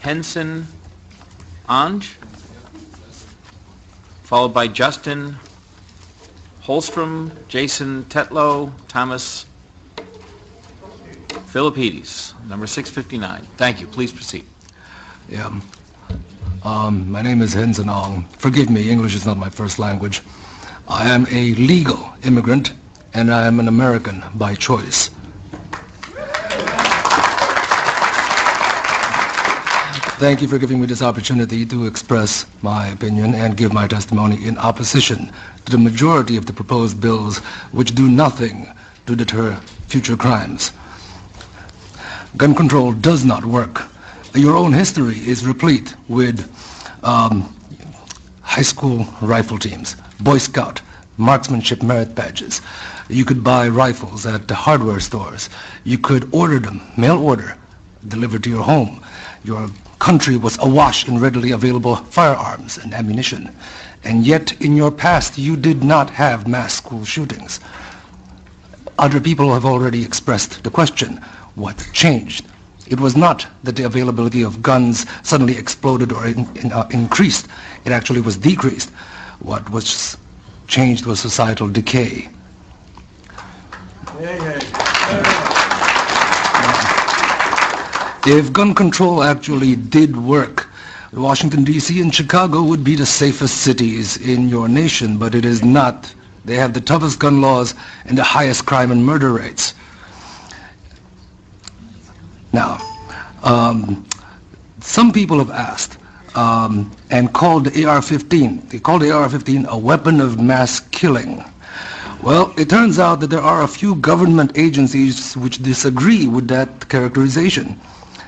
Henson Ange, followed by Justin Holstrom, Jason Tetlow, Thomas Philippides, number 659. Thank you. Please proceed. Yeah. My name is Henson Ong. Forgive me, English is not my first language. I am a legal immigrant, and I am an American by choice. Thank you for giving me this opportunity to express my opinion and give my testimony in opposition to the majority of the proposed bills which do nothing to deter future crimes. Gun control does not work. Your own history is replete with high school rifle teams, Boy Scout, marksmanship merit badges. You could buy rifles at the hardware stores. You could order them, mail order, delivered to your home. Your country was awash in readily available firearms and ammunition. And yet, in your past, you did not have mass school shootings. Other people have already expressed the question, what changed? It was not that the availability of guns suddenly exploded or increased. It actually was decreased. What was changed was societal decay. If gun control actually did work, Washington, D.C. and Chicago would be the safest cities in your nation, but it is not. They have the toughest gun laws and the highest crime and murder rates. Now, some people have asked and called the AR-15. They called the AR-15 a weapon of mass killing. Well, it turns out that there are a few government agencies which disagree with that characterization.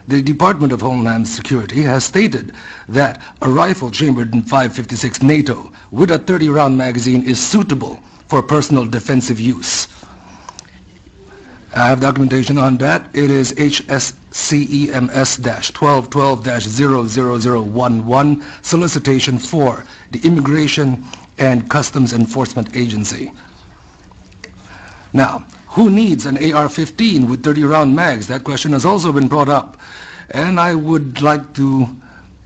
The Department of Homeland Security has stated that a rifle chambered in 5.56 NATO with a 30-round magazine is suitable for personal defensive use. I have documentation on that. It is HSCEMS-1212-00011, solicitation for the Immigration and Customs Enforcement Agency. Now, who needs an AR-15 with 30-round mags? That question has also been brought up. And I would like to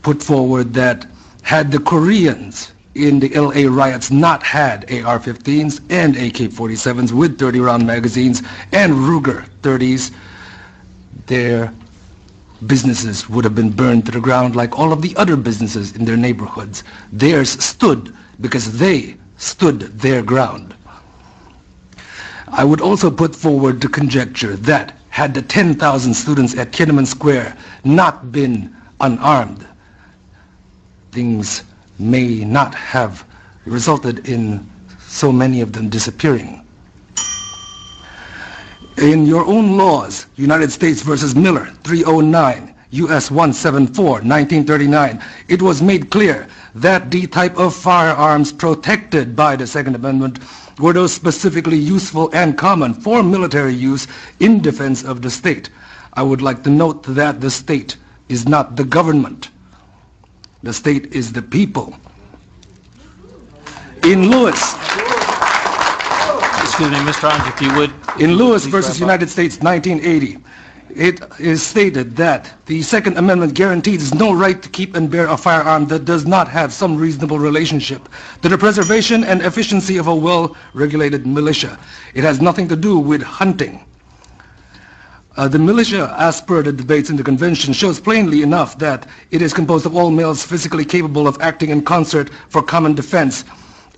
put forward that had the Koreans in the LA riots not had AR-15s and AK-47s with 30-round magazines and Ruger 30s, their businesses would have been burned to the ground like all of the other businesses in their neighborhoods. Theirs stood because they stood their ground. I would also put forward the conjecture that had the 10,000 students at Tiananmen Square not been unarmed, things may not have resulted in so many of them disappearing. In your own laws, United States versus Miller, 309, U.S. 174, 1939, it was made clear that the type of firearms protected by the Second Amendment were those specifically useful and common for military use in defense of the state. I would like to note that the state is not the government. The state is the people. In Lewis, excuse me, Mr. Ange, if you would. In Lewis versus United States, 1980, it is stated that the Second Amendment guarantees no right to keep and bear a firearm that does not have some reasonable relationship to the preservation and efficiency of a well-regulated militia. It has nothing to do with hunting. The militia, as per the debates in the convention, shows plainly enough that it is composed of all males physically capable of acting in concert for common defense.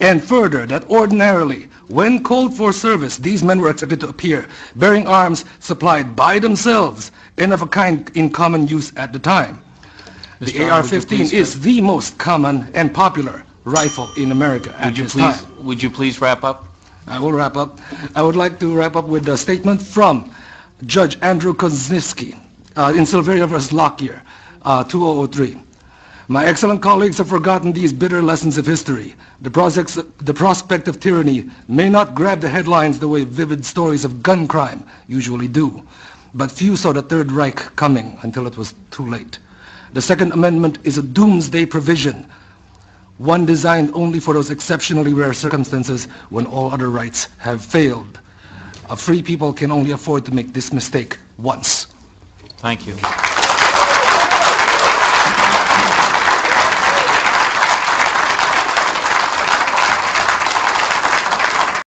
And further, that ordinarily, when called for service, these men were expected to appear bearing arms supplied by themselves and of a kind in common use at the time. The AR-15 is the most common and popular rifle in America at this time. Would you please wrap up? I will wrap up. I would like to wrap up with a statement from Judge Andrew Kozinski in Silveria vs. Lockyer, 2003. My excellent colleagues have forgotten these bitter lessons of history. The prospect of tyranny may not grab the headlines the way vivid stories of gun crime usually do, but few saw the Third Reich coming until it was too late. The Second Amendment is a doomsday provision, one designed only for those exceptionally rare circumstances when all other rights have failed. A free people can only afford to make this mistake once. Thank you.